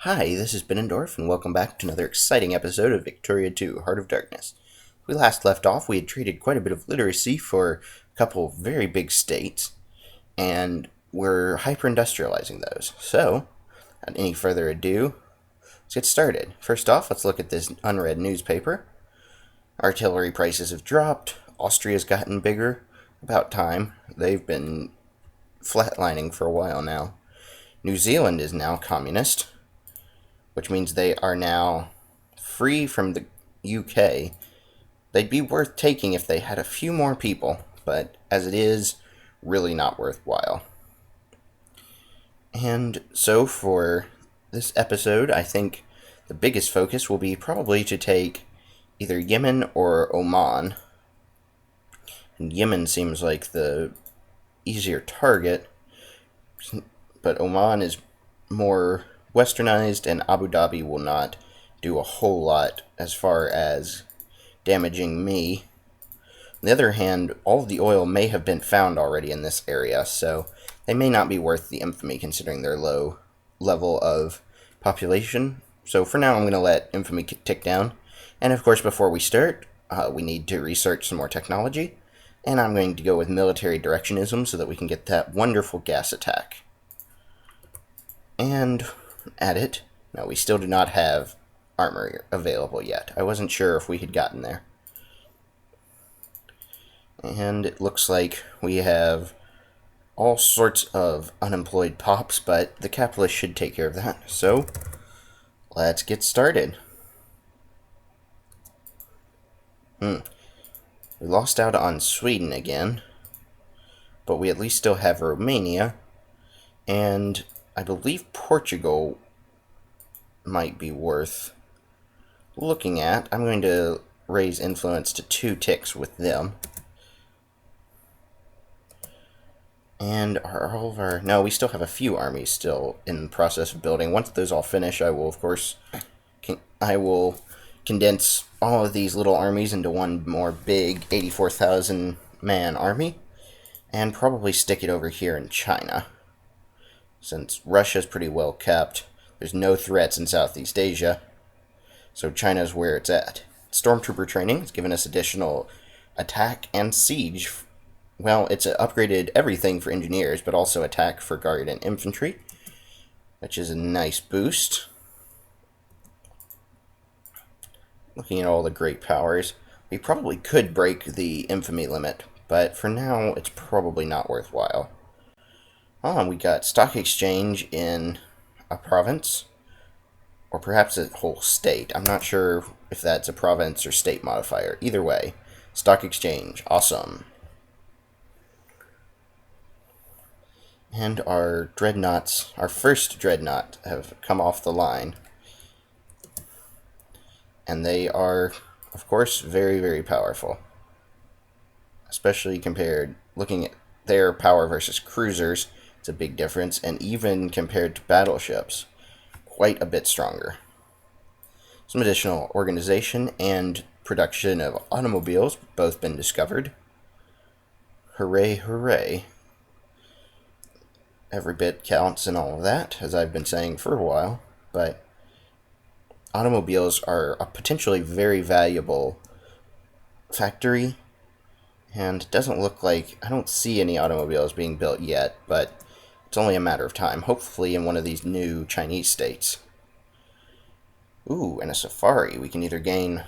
Hi, this is Benandorf, and welcome back to another exciting episode of Victoria 2, Heart of Darkness. We last left off, we had traded quite a bit of literacy for a couple of very big states, and we're hyper-industrializing those. So, without any further ado, let's get started. First off, let's look at this unread newspaper. Artillery prices have dropped, Austria's gotten bigger, about time. They've been flatlining for a while now. New Zealand is now communist, which means they are now free from the UK. They'd be worth taking if they had a few more people, but as it is, really not worthwhile. And so for this episode, I think the biggest focus will be probably to take either Yemen or Oman. And Yemen seems like the easier target, but Oman is more westernized, and Abu Dhabi will not do a whole lot as far as damaging me. On the other hand, all of the oil may have been found already in this area, so they may not be worth the infamy considering their low level of population. So for now, I'm going to let infamy tick down. And of course, before we start, we need to research some more technology. And I'm going to go with military directionism so that we can get that wonderful gas attack. And at it, no, we still do not have armor available yet. I wasn't sure if we had gotten there. And it looks like we have all sorts of unemployed pops, but the capitalists should take care of that. So, let's get started. We lost out on Sweden again, but we at least still have Romania, and I believe Portugal might be worth looking at. I'm going to raise influence to 2 ticks with them. And no, we still have a few armies still in the process of building. Once those all finish, I will, of course, condense all of these little armies into one more big 84,000 man army, and probably stick it over here in China. Since Russia's pretty well kept, there's no threats in Southeast Asia, so China's where it's at. Stormtrooper training has given us additional attack and siege. Well, it's upgraded everything for engineers, but also attack for guard and infantry, which is a nice boost. Looking at all the great powers, we probably could break the infamy limit, but for now, it's probably not worthwhile. We got stock exchange in a province, or perhaps a whole state. I'm not sure if that's a province or state modifier. Either way, stock exchange, awesome. And our dreadnoughts, our first dreadnought, have come off the line. And they are, of course, very, very powerful. Especially looking at their power versus cruisers, it's a big difference, and even compared to battleships, quite a bit stronger. Some additional organization and production of automobiles both been discovered. Hooray, hooray. Every bit counts and all of that, as I've been saying for a while, but automobiles are a potentially very valuable factory, and it doesn't look like, I don't see any automobiles being built yet, but it's only a matter of time, hopefully in one of these new Chinese states. Ooh, and a safari. We can either gain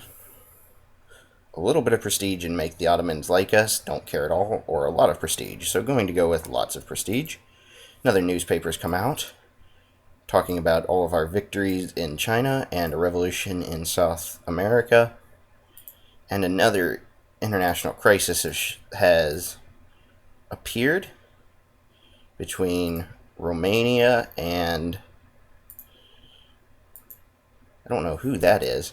a little bit of prestige and make the Ottomans like us, don't care at all, or a lot of prestige. So going to go with lots of prestige. Another newspaper's come out, talking about all of our victories in China and a revolution in South America. And another international crisis has appeared between Romania and I don't know who that is,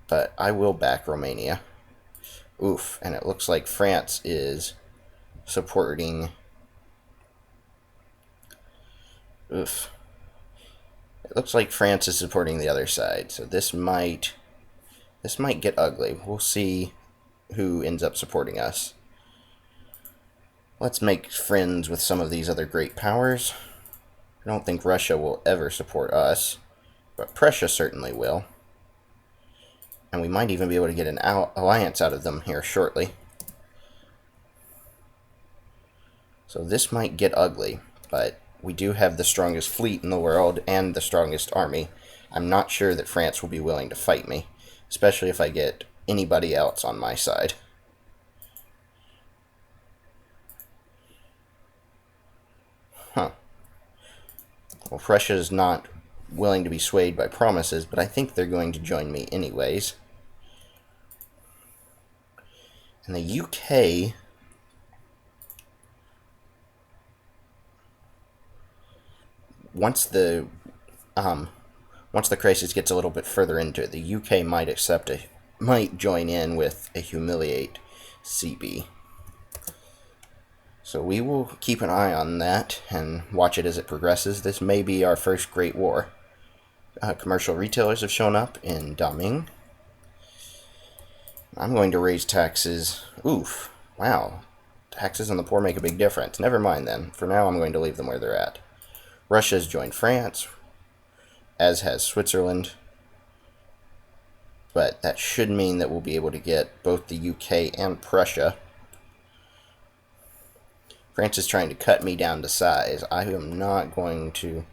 but I will back Romania. Oof, and it looks like France is supporting. Oof. It looks like France is supporting the other side, so this might get ugly. We'll see who ends up supporting us. Let's make friends with some of these other great powers. I don't think Russia will ever support us, but Prussia certainly will. And we might even be able to get an alliance out of them here shortly. So this might get ugly, but we do have the strongest fleet in the world and the strongest army. I'm not sure that France will be willing to fight me, especially if I get anybody else on my side. Huh. Well, Prussia is not willing to be swayed by promises, but I think they're going to join me anyways. And the UK... Once the crisis gets a little bit further into it, the UK might join in with a humiliate CB. So we will keep an eye on that and watch it as it progresses. This may be our first Great War. Commercial retailers have shown up in Daming. I'm going to raise taxes. Oof. Wow. Taxes on the poor make a big difference. Never mind then. For now, I'm going to leave them where they're at. Russia has joined France, as has Switzerland. But that should mean that we'll be able to get both the UK and Prussia. France is trying to cut me down to size. I am not going to...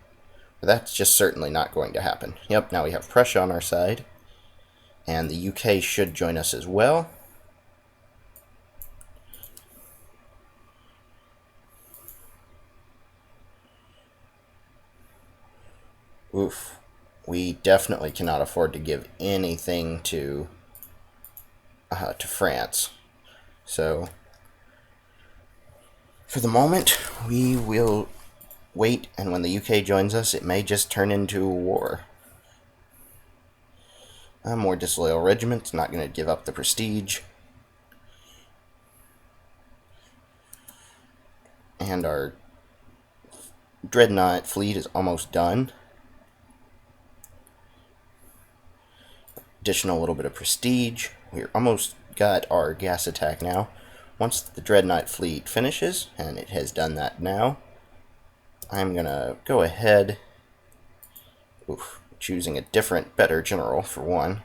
That's just certainly not going to happen. Yep, now we have Prussia on our side. And the UK should join us as well. Oof. We definitely cannot afford to give anything to France. So... For the moment, we will wait, and when the UK joins us, it may just turn into a war. A more disloyal regiment, not going to give up the prestige. And our dreadnought fleet is almost done. Additional little bit of prestige. We're almost got our gas attack now. Once the dreadnought fleet finishes, and it has done that now, I'm going to go ahead, choosing a different, better general for one.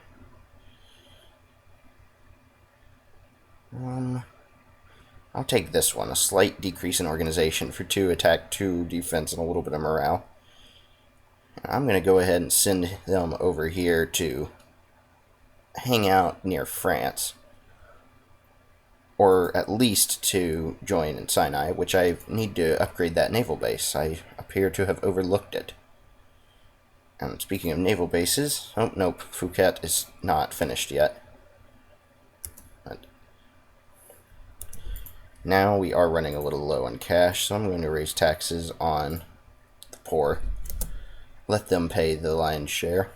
I'll take this one, a slight decrease in organization for 2 attack, 2 defense, and a little bit of morale. I'm going to go ahead and send them over here to hang out near France. Or at least to join in Sinai, which I need to upgrade that naval base. I appear to have overlooked it. And speaking of naval bases, oh nope, Phuket is not finished yet. But now we are running a little low on cash, so I'm going to raise taxes on the poor. Let them pay the lion's share.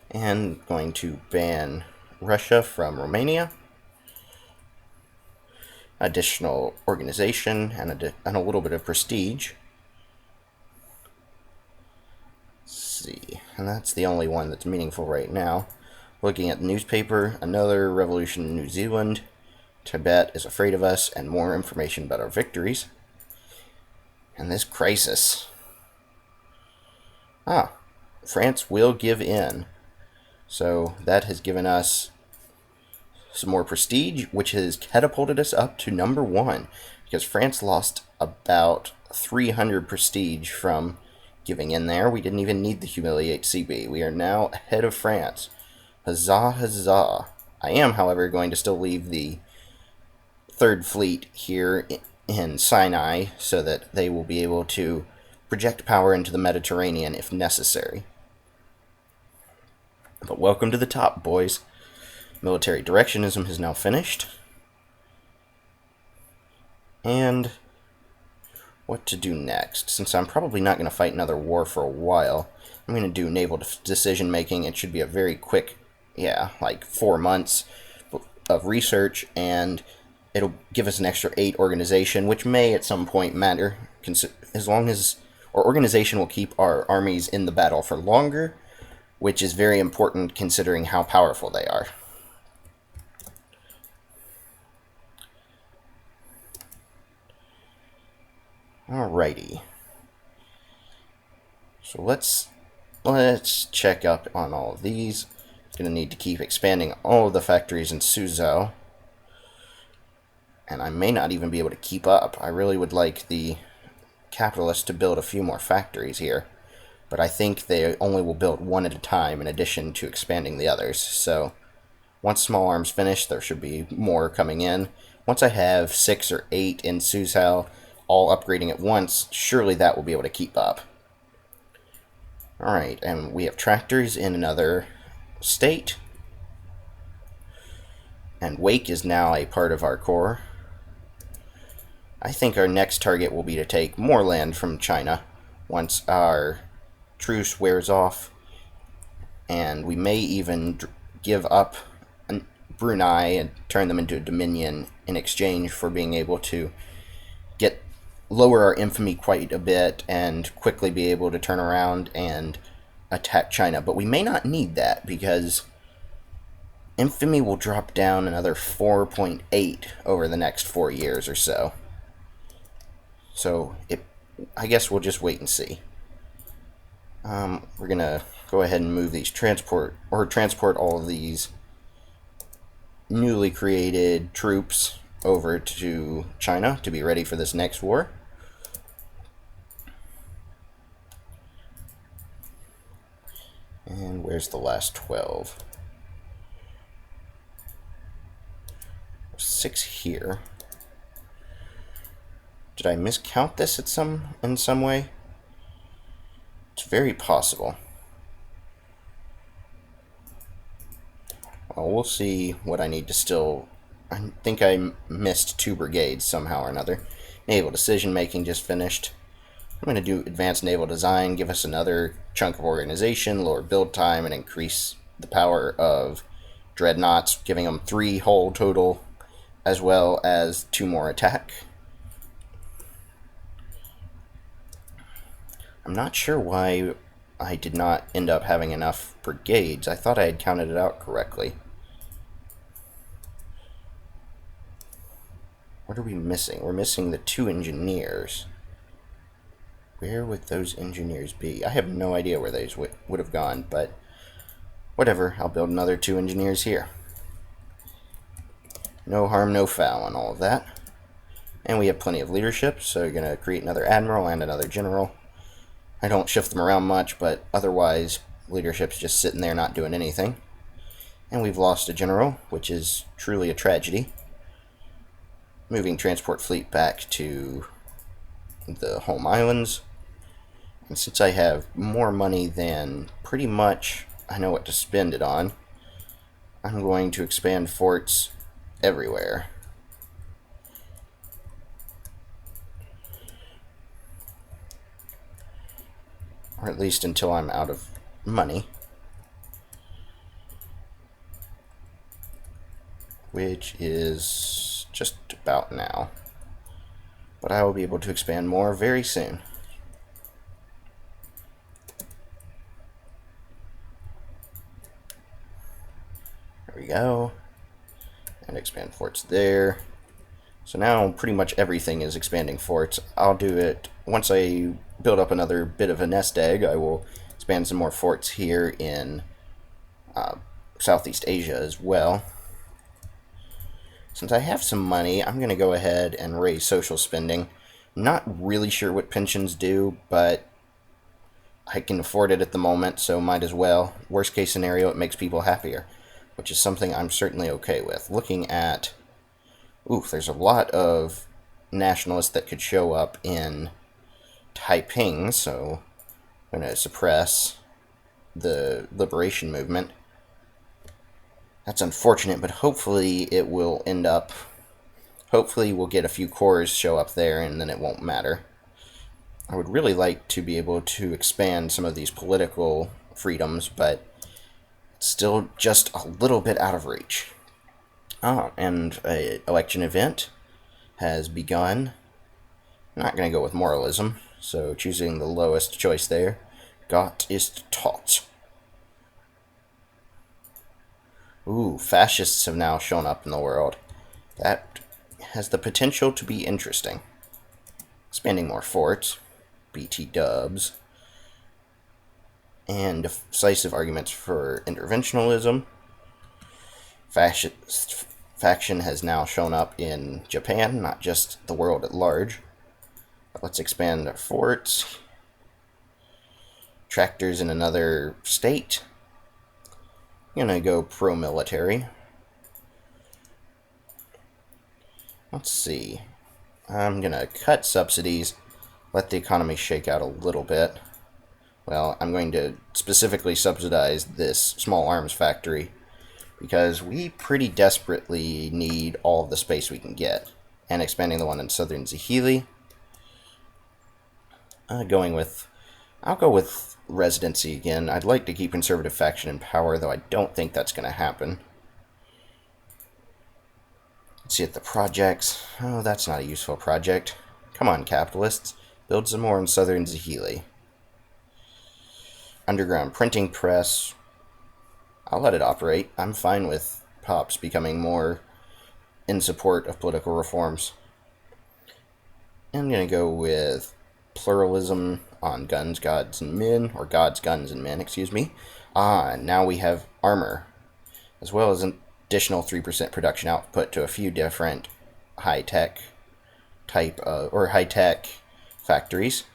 And going to ban Russia from Romania. Additional organization and a little bit of prestige. Let's see, and that's the only one that's meaningful right now. Looking at the newspaper, another revolution in New Zealand. Tibet is afraid of us, and more information about our victories. And this crisis. France will give in. So that has given us some more prestige, which has catapulted us up to number 1, because France lost about 300 prestige from giving in there. We didn't even need the humiliate CB. We are now ahead of France. Huzzah, huzzah. I am, however, going to still leave the 3rd Fleet here in Sinai so that they will be able to project power into the Mediterranean if necessary. But welcome to the top, boys. Military directionism has now finished. And what to do next? Since I'm probably not going to fight another war for a while, I'm going to do naval decision making. It should be a very quick, like 4 months of research, and it'll give us an extra 8 organization, which may at some point matter, as long as our organization will keep our armies in the battle for longer, which is very important considering how powerful they are. Alrighty. So let's check up on all of these. Going to need to keep expanding all of the factories in Suzhou. And I may not even be able to keep up. I really would like the capitalists to build a few more factories here. But I think they only will build one at a time in addition to expanding the others. So once small arms finish, there should be more coming in. Once I have 6 or 8 in Suzhou, all upgrading at once, surely that will be able to keep up. Alright, and we have tractors in another state. And Wake is now a part of our core. I think our next target will be to take more land from China once our truce wears off. And we may even give up Brunei and turn them into a dominion in exchange for being able to lower our infamy quite a bit and quickly be able to turn around and attack China. But we may not need that because infamy will drop down another 4.8 over the next 4 years or so. So I guess we'll just wait and see. We're gonna go ahead and move these transport all of these newly created troops over to China to be ready for this next war. And where's the last 12? 6 here. Did I miscount this in some way? It's very possible. Well, we'll see what I need to still... I think I missed 2 brigades somehow or another. Naval decision making just finished. I'm going to do advanced naval design, give us another chunk of organization, lower build time, and increase the power of dreadnoughts, giving them 3 hull total, as well as 2 more attack. I'm not sure why I did not end up having enough brigades. I thought I had counted it out correctly. What are we missing? We're missing the 2 engineers. Where would those engineers be? I have no idea where those would have gone, but whatever. I'll build another 2 engineers here. No harm, no foul on all of that. And we have plenty of leadership, so you're going to create another admiral and another general. I don't shift them around much, but otherwise leadership's just sitting there not doing anything. And we've lost a general, which is truly a tragedy. Moving transport fleet back to the home islands. And since I have more money than pretty much I know what to spend it on, I'm going to expand forts everywhere. Or at least until I'm out of money. Which is just about now. But I will be able to expand more very soon. There we go. And expand forts there. So now pretty much everything is expanding forts. I'll do it once I build up another bit of a nest egg. I will expand some more forts here in Southeast Asia as well. Since I have some money, I'm going to go ahead and raise social spending. I'm not really sure what pensions do, but I can afford it at the moment, so might as well. Worst case scenario, it makes people happier, which is something I'm certainly okay with. Looking at... Oof, there's a lot of nationalists that could show up in Taiping, so I'm going to suppress the liberation movement. That's unfortunate, but hopefully it will end up... Hopefully we'll get a few cores show up there, and then it won't matter. I would really like to be able to expand some of these political freedoms, but it's still just a little bit out of reach. And an election event has begun. I'm not going to go with moralism, so choosing the lowest choice there. Gott ist tot. Ooh, fascists have now shown up in the world. That has the potential to be interesting. Expand expanding more forts, BT dubs, and decisive arguments for interventionalism. Fascist faction has now shown up in Japan, not just the world at large. Let's expand our forts. Tractors in another state. I'm gonna go pro-military. Let's see. I'm gonna cut subsidies, let the economy shake out a little bit. Well, I'm going to specifically subsidize this small arms factory because we pretty desperately need all of the space we can get. And expanding the one in southern Zahili. I'll go with residency again. I'd like to keep conservative faction in power, though I don't think that's going to happen. Let's see at the projects. Oh, that's not a useful project. Come on, capitalists. Build some more in southern Zahili. Underground printing press. I'll let it operate. I'm fine with Pops becoming more in support of political reforms. I'm going to go with pluralism on guns, gods, and men, or gods, guns, and men, excuse me. Now we have armor, as well as an additional 3% production output to a few different high-tech high-tech factories.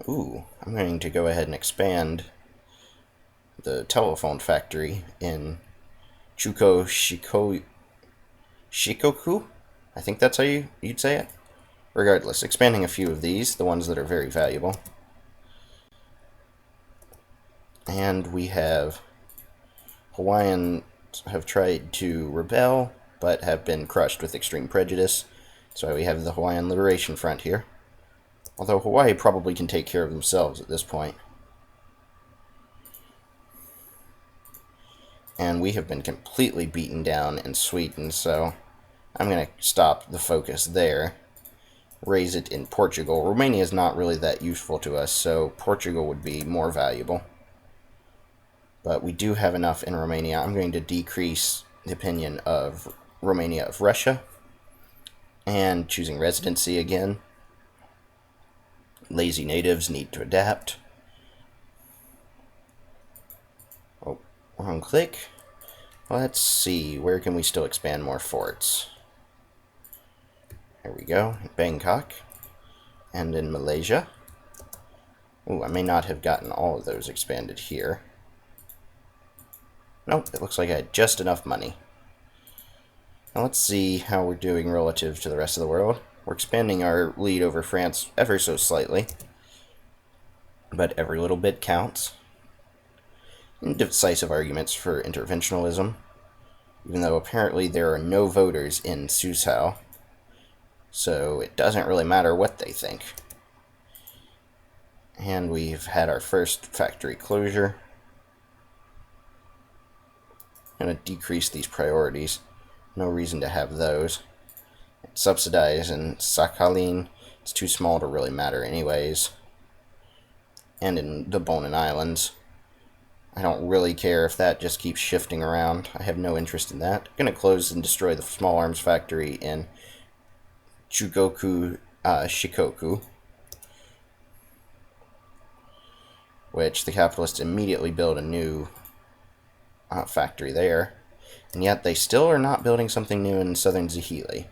Ooh, I'm going to go ahead and expand the telephone factory in Shikoku. I think that's how you'd say it. Regardless, expanding a few of these, the ones that are very valuable. And we have Hawaiians have tried to rebel, but have been crushed with extreme prejudice. So we have the Hawaiian Liberation Front here. Although Hawaii probably can take care of themselves at this point. And we have been completely beaten down in Sweden, so I'm going to stop the focus there. Raise it in Portugal. Romania is not really that useful to us, so Portugal would be more valuable. But we do have enough in Romania. I'm going to decrease the opinion of Romania of Russia. And choosing residency again. Lazy natives need to adapt. Oh, wrong click. Let's see, where can we still expand more forts? There we go, Bangkok. And in Malaysia. Ooh, I may not have gotten all of those expanded here. Nope, it looks like I had just enough money. Now let's see how we're doing relative to the rest of the world. We're expanding our lead over France ever so slightly, but every little bit counts. And decisive arguments for interventionalism, even though apparently there are no voters in Susao, so it doesn't really matter what they think. And we've had our first factory closure. I'm going to decrease these priorities. No reason to have those. Subsidize in Sakhalin. It's too small to really matter anyways. And in the Bonin Islands. I don't really care if that just keeps shifting around. I have no interest in that. I'm going to close and destroy the small arms factory in Shikoku, which the capitalists immediately build a new factory there. And yet they still are not building something new in southern Zahili.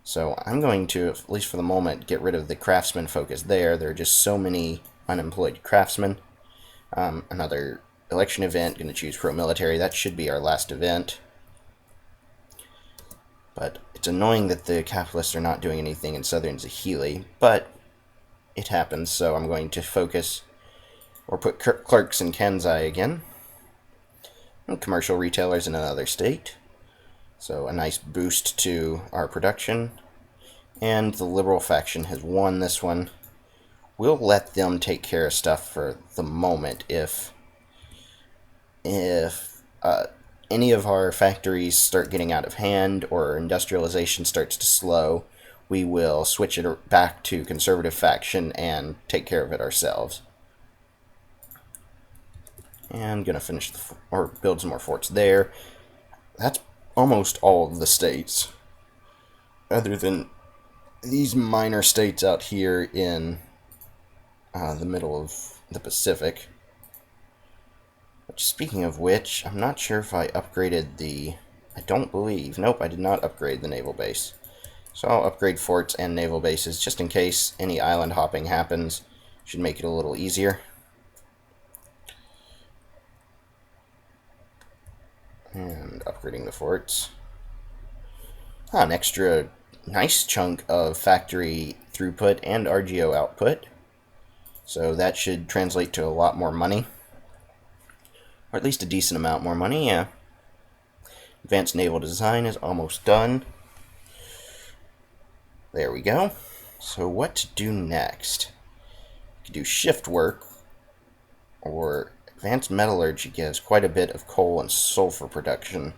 So I'm going to, at least for the moment, get rid of the craftsman focus there. There are just so many unemployed craftsmen. Another election event, going to choose pro-military. That should be our last event. But it's annoying that the capitalists are not doing anything in southern Zahili, but it happens, so I'm going to focus, or put clerks in Kansai again. And commercial retailers in another state. So a nice boost to our production. And the liberal faction has won this one. We'll let them take care of stuff for the moment. If any of our factories start getting out of hand or industrialization starts to slow, we will switch it back to conservative faction and take care of it ourselves. And I'm going to finish or build some more forts there. That's almost all of the states, other than these minor states out here in the middle of the Pacific. Which, speaking of which, I'm not sure if I upgraded the... I don't believe. Nope, I did not upgrade the naval base. So I'll upgrade forts and naval bases just in case any island hopping happens. Should make it a little easier. And upgrading the forts. An extra nice chunk of factory throughput and RGO output. So that should translate to a lot more money. Or at least a decent amount more money, yeah. Advanced naval design is almost done. There we go. So what to do next? You could do shift work, or advanced metallurgy gives quite a bit of coal and sulfur production,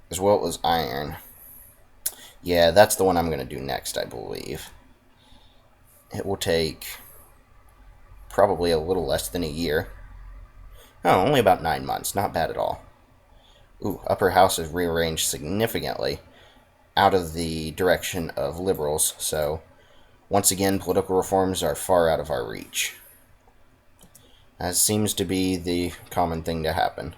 as well as iron. Yeah, that's the one I'm going to do next, I believe. It will take probably a little less than a year. Oh, only about 9 months. Not bad at all. Ooh, upper house is rearranged significantly out of the direction of liberals, so once again, political reforms are far out of our reach. As seems to be the common thing to happen.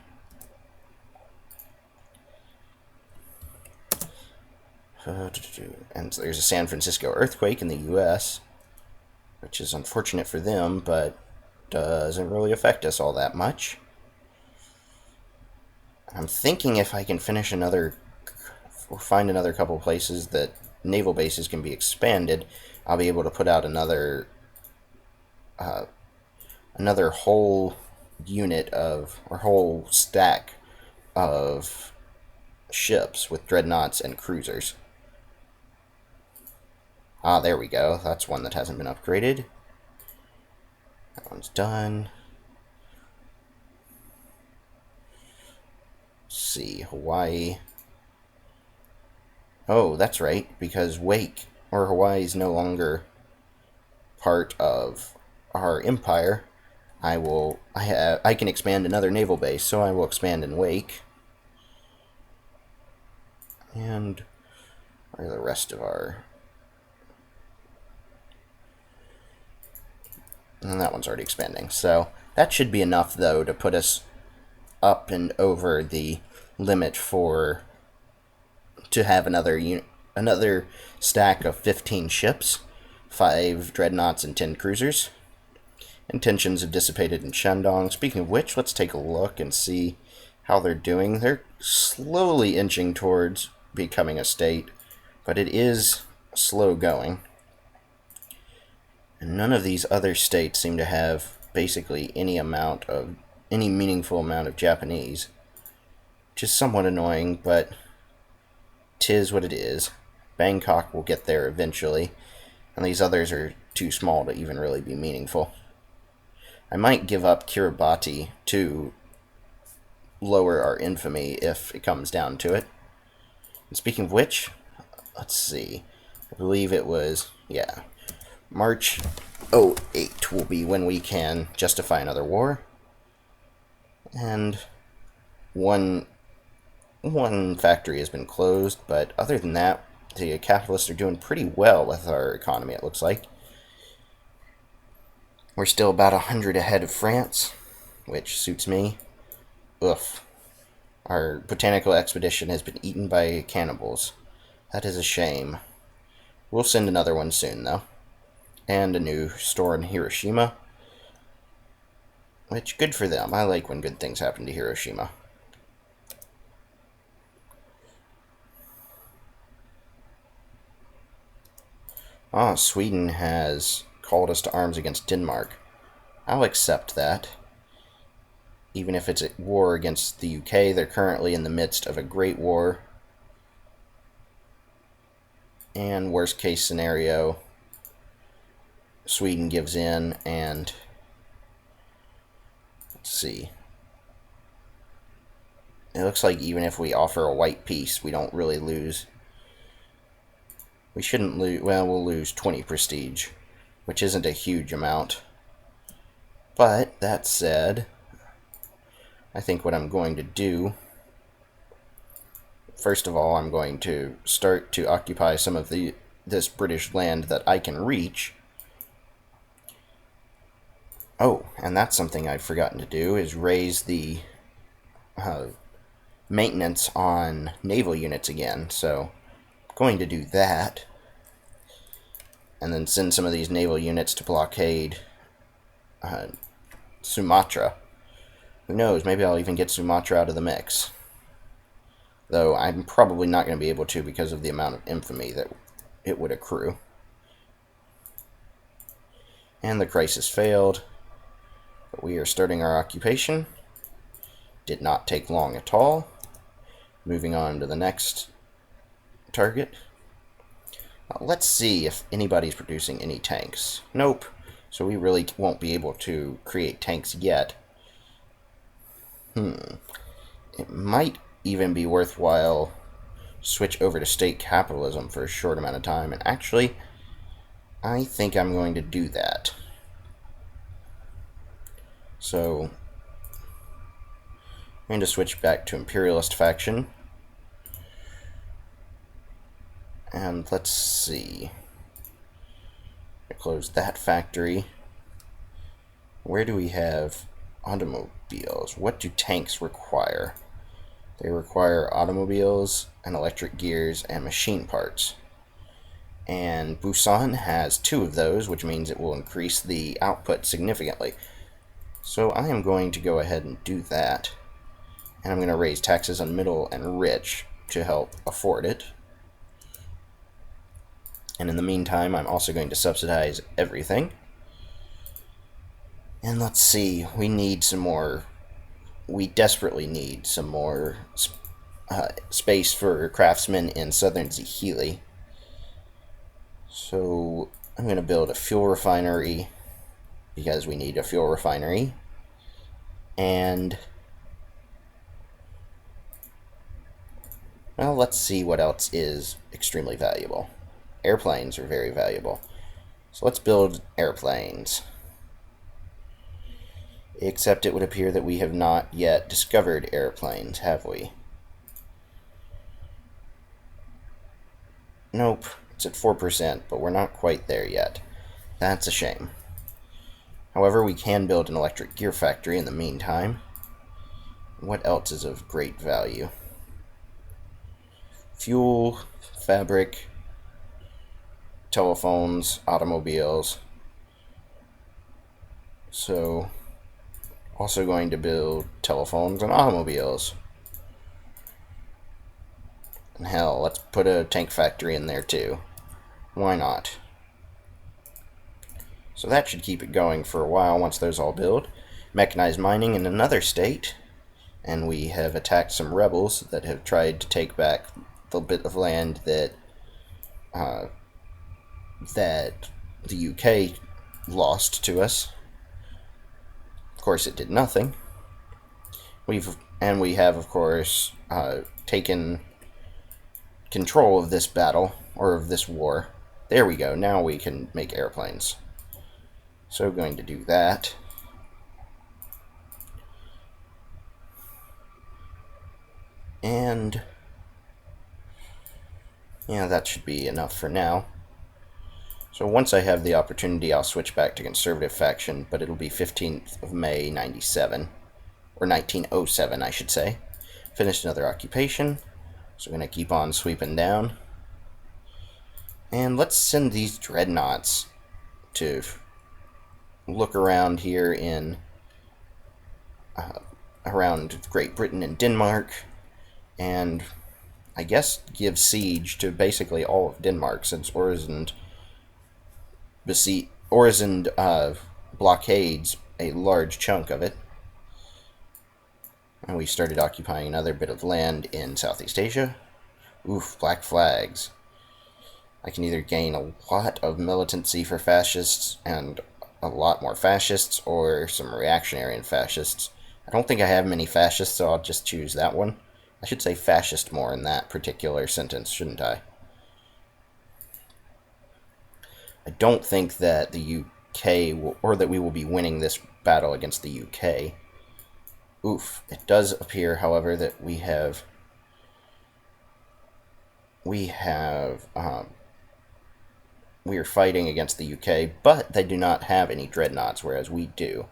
And there's a San Francisco earthquake in the U.S., which is unfortunate for them, but doesn't really affect us all that much. I'm thinking if I can finish another, or find another couple places that naval bases can be expanded, I'll be able to put out another whole unit of, or whole stack of ships with dreadnoughts and cruisers. Ah, there we go. That's one that hasn't been upgraded. That one's done. Let's see, Hawaii. Oh, that's right, because Wake, or Hawaii, is no longer part of our empire. I can expand another naval base, so I will expand in Wake. And where are the rest of our... And that one's already expanding. So that should be enough, though, to put us up and over the limit to have another stack of 15 ships, 5 dreadnoughts, and 10 cruisers. And tensions have dissipated in Shandong. Speaking of which, let's take a look and see how they're doing. They're slowly inching towards becoming a state, but it is slow going. And none of these other states seem to have basically any meaningful amount of Japanese, which is somewhat annoying, but 'tis what it is. Bangkok will get there eventually, and these others are too small to even really be meaningful. I might give up Kiribati to lower our infamy if it comes down to it. And speaking of which, let's see. I believe it was, yeah, March 08 will be when we can justify another war. And one factory has been closed, but other than that, the capitalists are doing pretty well with our economy, it looks like. We're still about 100 ahead of France, which suits me. Oof. Our botanical expedition has been eaten by cannibals. That is a shame. We'll send another one soon, though. And a new store in Hiroshima. Which, good for them. I like when good things happen to Hiroshima. Ah, Sweden has called us to arms against Denmark. I'll accept that. Even if it's a war against the UK, they're currently in the midst of a great war. And worst case scenario, Sweden gives in and... Let's see. It looks like even if we offer a white peace, we don't really lose. We shouldn't lose... Well, we'll lose 20 prestige, which isn't a huge amount. But, that said, I think what I'm going to do... First of all, I'm going to start to occupy some of the this British land that I can reach. Oh, and that's something I've forgotten to do, is raise the maintenance on naval units again. So I'm going to do that. And then send some of these naval units to blockade Sumatra. Who knows, maybe I'll even get Sumatra out of the mix. Though I'm probably not going to be able to because of the amount of infamy that it would accrue. And the crisis failed. But we are starting our occupation. Did not take long at all. Moving on to the next target. Let's see if anybody's producing any tanks. Nope. So we really won't be able to create tanks yet. It might even be worthwhile switch over to state capitalism for a short amount of time. And actually, I think I'm going to do that. So I'm going to switch back to imperialist faction. And let's see. I close that factory. Where do we have automobiles? What do tanks require? They require automobiles and electric gears and machine parts. And Busan has 2 of those, which means it will increase the output significantly. So I am going to go ahead and do that. And I'm going to raise taxes on middle and rich to help afford it. And in the meantime, I'm also going to subsidize everything. And let's see, we need some more. We desperately need some more space for craftsmen in southern Zihili. So I'm going to build a fuel refinery because we need a fuel refinery. And well, let's see what else is extremely valuable. Airplanes are very valuable. So let's build airplanes. Except it would appear that we have not yet discovered airplanes, have we? Nope, it's at 4%, but we're not quite there yet. That's a shame. However, we can build an electric gear factory in the meantime. What else is of great value? Fuel, fabric, telephones, automobiles. So, also going to build telephones and automobiles. And hell, let's put a tank factory in there too. Why not? So that should keep it going for a while once those all build. Mechanized mining in another state. And we have attacked some rebels that have tried to take back the bit of land that the UK lost to us. Of course, it did nothing. We have, of course, taken control of this battle, or of this war. There we go. Now we can make airplanes. So going to do that. And yeah, that should be enough for now. So once I have the opportunity, I'll switch back to conservative faction, but it'll be 15th of May, 97. Or 1907, I should say. Finished another occupation. So we're going to keep on sweeping down. And let's send these dreadnoughts to look around here in around Great Britain and Denmark, and I guess give siege to basically all of Denmark, since Oresund blockades a large chunk of it. And we started occupying another bit of land in Southeast Asia. Oof, black flags. I can either gain a lot of militancy for fascists and a lot more fascists, or some reactionary and fascists. I don't think I have many fascists, so I'll just choose that one. I should say fascist more in that particular sentence, shouldn't I? I don't think that the UK will, or that we will be winning this battle against the UK. Oof. It does appear, however, that we have we are fighting against the UK, but they do not have any dreadnoughts, whereas we do.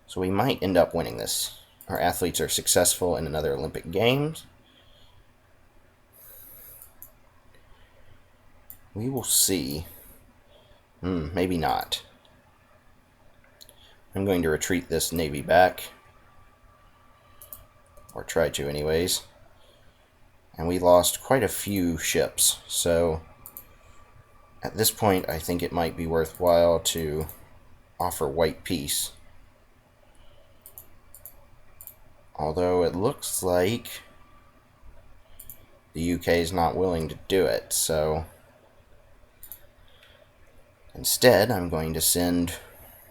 So we might end up winning this. Our athletes are successful in another Olympic Games. We will see. Maybe not. I'm going to retreat this navy back. Or try to anyways. And we lost quite a few ships, so at this point I think it might be worthwhile to offer white peace. Although it looks like the UK is not willing to do it, so instead I'm going to send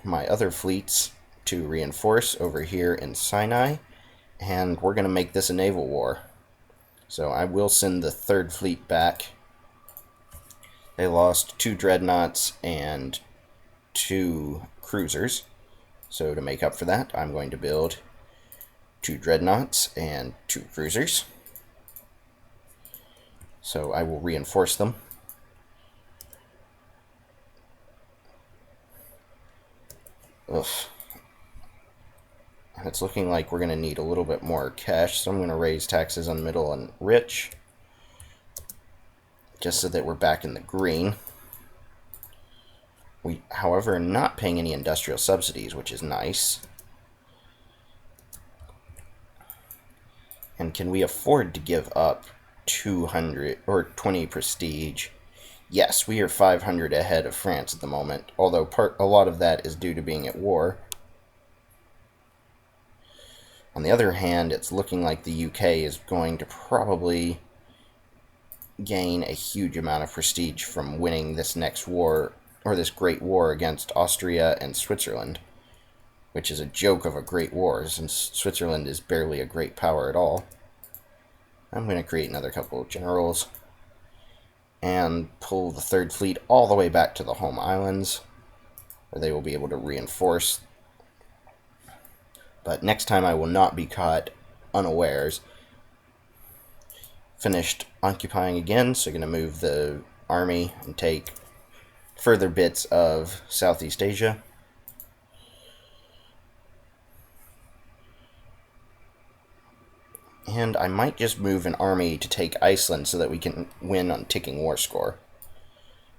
my other fleets to reinforce over here in Sinai, and we're going to make this a naval war. So I will send the 3rd Fleet back. They lost 2 dreadnoughts and 2 cruisers. So to make up for that, I'm going to build 2 dreadnoughts and 2 cruisers. So I will reinforce them. Ugh. It's looking like we're going to need a little bit more cash, so I'm going to raise taxes on middle and rich, just so that we're back in the green. We, however, are not paying any industrial subsidies, which is nice. And can we afford to give up 200 or 20 prestige? Yes, we are 500 ahead of France at the moment, although a lot of that is due to being at war. On the other hand, it's looking like the UK is going to probably gain a huge amount of prestige from winning this next war, or this great war against Austria and Switzerland, which is a joke of a great war, since Switzerland is barely a great power at all. I'm going to create another couple of generals and pull the 3rd Fleet all the way back to the home islands, where they will be able to reinforce. But next time I will not be caught unawares. Finished occupying again, so going to move the army and take further bits of Southeast Asia. And I might just move an army to take Iceland so that we can win on ticking war score.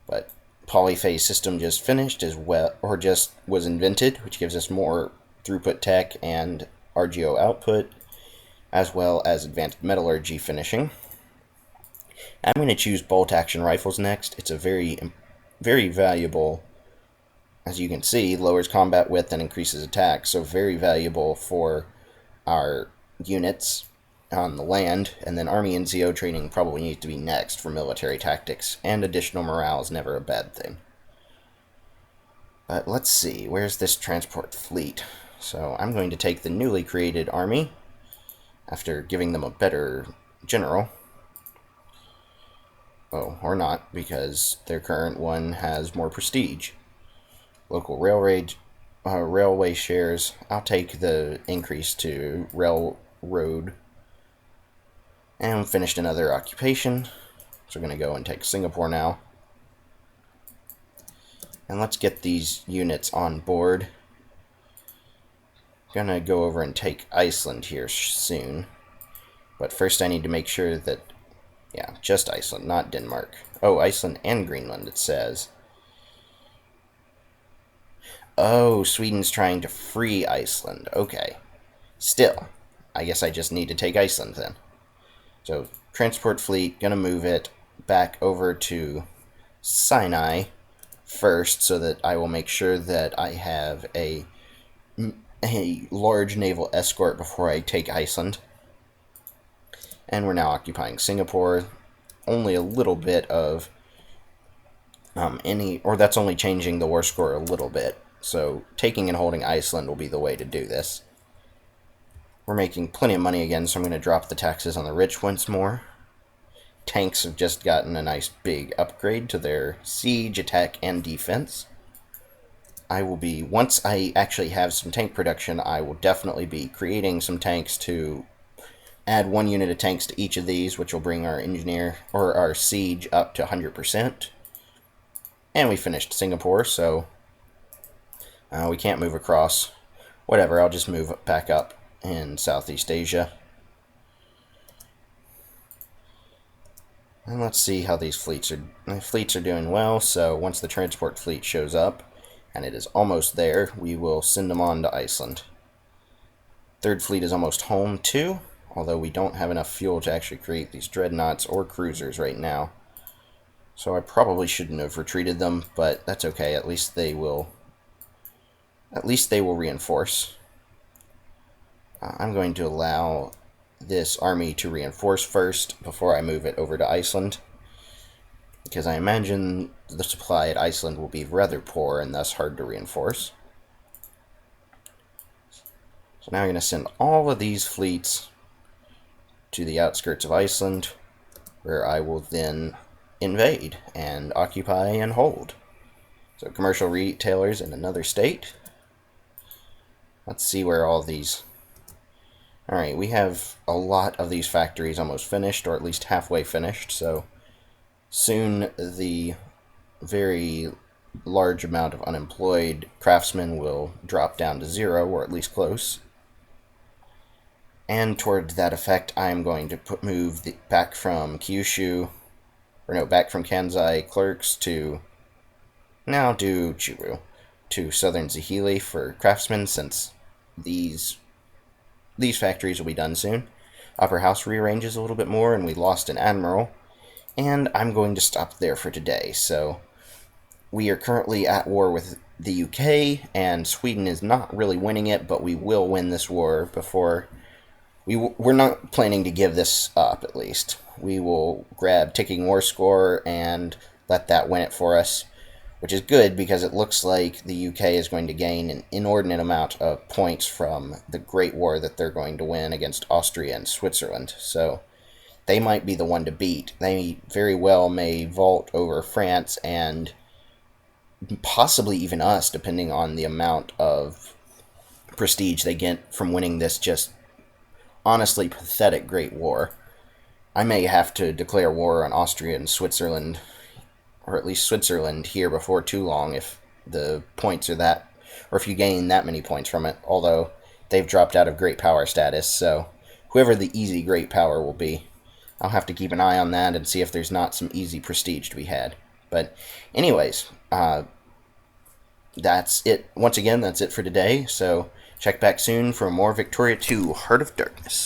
But polyphase system just finished as well, or just was invented, which gives us more throughput tech and RGO output, as well as advanced metallurgy finishing. I'm going to choose bolt action rifles next. It's a very valuable, as you can see, lowers combat width and increases attack, so very valuable for our units on the land. And then Army NCO training probably needs to be next for military tactics, and additional morale is never a bad thing. But let's see, where's this transport fleet? So I'm going to take the newly created army, after giving them a better general. Oh, or not, because their current one has more prestige. Local railway shares. I'll take the increase to railroad. And finished another occupation. So we're going to go and take Singapore now. And let's get these units on board. I'm going to go over and take Iceland here soon. But first I need to make sure that... yeah, just Iceland, not Denmark. Oh, Iceland and Greenland, it says. Oh, Sweden's trying to free Iceland. Okay. Still, I guess I just need to take Iceland then. So, transport fleet, gonna move it back over to Sinai first, so that I will make sure that I have a large naval escort before I take Iceland. And we're now occupying Singapore. Only a little bit of that's only changing the war score a little bit. So taking and holding Iceland will be the way to do this. We're making plenty of money again, so I'm going to drop the taxes on the rich once more. Tanks have just gotten a nice big upgrade to their siege, attack, and defense. Once I actually have some tank production, I will definitely be creating some tanks to add 1 unit of tanks to each of these, which will bring our engineer, or our siege, up to 100%. And we finished Singapore, so we can't move across. Whatever, I'll just move back up in Southeast Asia. And let's see how these fleets are doing well. So once the transport fleet shows up, and it is almost there, we will send them on to Iceland. Third fleet is almost home too, although we don't have enough fuel to actually create these dreadnoughts or cruisers right now. So I probably shouldn't have retreated them, but that's okay. At least they will reinforce. I'm going to allow this army to reinforce first before I move it over to Iceland, because I imagine the supply at Iceland will be rather poor and thus hard to reinforce. So now I'm going to send all of these fleets to the outskirts of Iceland, where I will then invade and occupy and hold. So commercial retailers in another state. Let's see where all these... Alright, we have a lot of these factories almost finished, or at least halfway finished, so soon the very large amount of unemployed craftsmen will drop down to 0, or at least close. And toward that effect, I'm going to move back from Kyushu, back from Kansai clerks to now do Churu, to southern Zahili for craftsmen, since these factories will be done soon. Upper House rearranges a little bit more, and we lost an admiral, and I'm going to stop there for today. So we are currently at war with the UK, and Sweden is not really winning it, but we will win this war before... We're not planning to give this up, at least. We will grab ticking war score and let that win it for us, which is good because it looks like the UK is going to gain an inordinate amount of points from the great war that they're going to win against Austria and Switzerland. So they might be the one to beat. They very well may vault over France and possibly even us, depending on the amount of prestige they get from winning this just honestly pathetic great war. I may have to declare war on Austria and Switzerland, or at least Switzerland, here before too long if the points are that, or if you gain that many points from it, although they've dropped out of great power status, so whoever the easy great power will be, I'll have to keep an eye on that and see if there's not some easy prestige to be had. But anyways, that's it. Once again, that's it for today, so check back soon for more Victoria 2 Heart of Darkness.